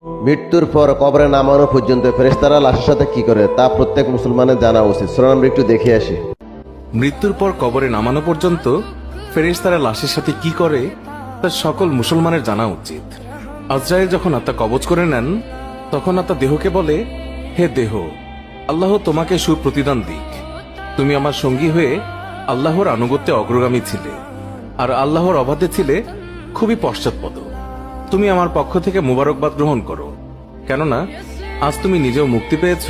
মৃত্যুর পর কবরে নামানো পর্যন্ত ফেরেশতারা লাশের সাথে কি করে তা প্রত্যেক মুসলমানের জানা উচিত। চলুন আমরা একটু দেখে আসি। মৃত্যুর পর কবরে নামানো পর্যন্ত ফেরেশতারা লাশের সাথে কি করে তা সকল মুসলমানের জানা উচিত। আজরাইল যখন আত্মা কবজ করে নেন তখন আত্মা দেহকে বলে, হে দেহ, আল্লাহ তোমাকে সুপ্রতিদান দিক। তুমি আমার সঙ্গী হয়ে আল্লাহর আনুগত্যে অগ্রগামী ছিলে, আর আল্লাহর অবাধে ছিলে খুবই পশ্চাৎপদ। তুমি আমার পক্ষ থেকে মুবারকবাদ গ্রহণ করো, কেননা আজ তুমি নিজেও মুক্তি পেয়েছ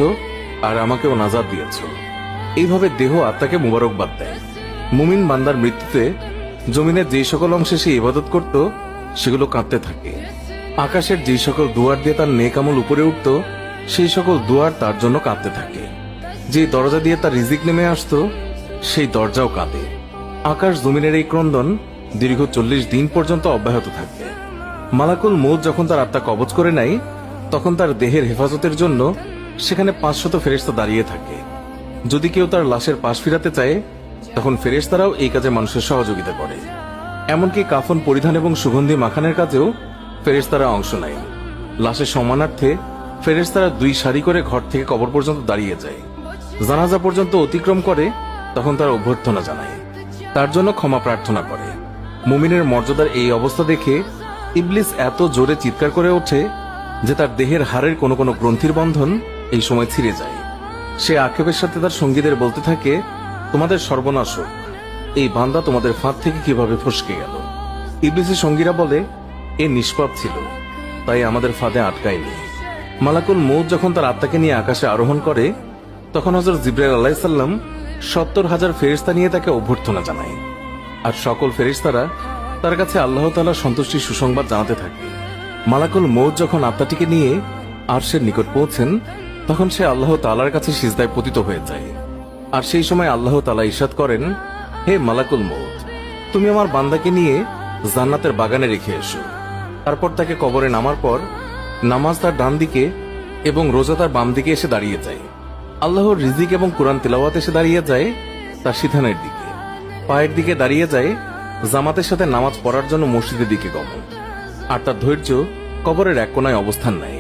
আর আমাকেও নাজাত দিয়েছ। এইভাবে দেহ আত্মাকে মুবারকবাদ দেয়। মুমিন বান্দার মৃত্যুতে জমিনের যে সকল অংশে সে ইবাদত করত সেগুলো কাঁদতে থাকে। আকাশের যে সকল দুয়ার দিয়ে তার নেক আমল উপরে উঠত সেই সকল দুয়ার তার জন্য কাঁদতে থাকে। যে দরজা দিয়ে তার রিজিক নেমে আসত সেই দরজাও কাঁদে। আকাশ জমিনের এই ক্রন্দন দীর্ঘ 40 দিন পর্যন্ত অব্যাহত থাকবে। মালাকুল মউত যখন তার আত্মা কবজ করে নেয় তখন তার দেহের হেফাজতের জন্য সেখানে 500 ফেরেশতা দাঁড়িয়ে থাকে। যদি কেউ তার লাশের পাশ ফিরাতে চায় তখন ফেরেশতারাও এই কাজে মানুষের সহযোগিতা করে। এমনকি কাফন পরিধান এবং সুগন্ধি মাখানের কাজেও ফেরেশতারা অংশ নেয়। লাশের সম্মানার্থে ফেরেশতারা 2 সারি করে ঘর থেকে কবর পর্যন্ত দাঁড়িয়ে যায়। জানাজা পর্যন্ত অতিক্রম করে তখন তারা অভ্যর্থনা জানায়, তার জন্য ক্ষমা প্রার্থনা করে। মুমিনের মর্যাদার এই অবস্থা দেখে ইবলিস এত জোরে চিৎকার করে ওঠে যে তার দেহের হাড়ের কোনো কোনো গ্রন্থির বন্ধন এই সময় ছিঁড়ে যায়। সে আক্ষেপের সাথে তার সঙ্গীদের বলতে থাকে, তোমাদের সর্বনাশ হোক, এই বান্দা তোমাদের ফাঁদ থেকে কিভাবে ফসকে গেল। ইবলিসের সঙ্গীরা বলে, এ নিষ্পাপ ছিল, তাই আমাদের ফাঁদে আটকায়নি। মালাকুল মউত যখন তার আত্মাকে নিয়ে আকাশে আরোহণ করে তখন হযরত জিবরাইল আলাইহিস সালাম 70,000 ফেরেশতা নিয়ে তাকে অভ্যর্থনা জানায়। আর সকল ফেরেশতারা তার কাছে আল্লাহ তাআলার সন্তুষ্টির সুসংবাদ জানাতে থাকে। মালাকুল মউত যখন আত্মাটিকে নিয়ে আরশের নিকট পৌঁছেন তখন সে আল্লাহ তাআলার কাছে সিজদায় পতিত হয়ে যায়। আর সেই সময় আল্লাহ তাআলা ইরশাদ করেন, হে মালাকুল মউত, তুমি আমার বান্দাকে নিয়ে জান্নাতের বাগানে রেখে এসো। তারপর তাকে কবরে নামার পর নামাজ তার ডান দিকে এবং রোজা তার বাম দিকে এসে দাঁড়িয়ে যায়। আল্লাহর রিজিক এবং কোরআন তিলাওয়াত এসে দাঁড়িয়ে যায় তার সিধানের দিকে। পায়ের দিকে দাঁড়িয়ে যায় জামাতের সাথে নামাজ পড়ার জন্য মসজিদের দিকে গমন। আর তার ধৈর্য কবরের এক কোনায় অবস্থান নেয়।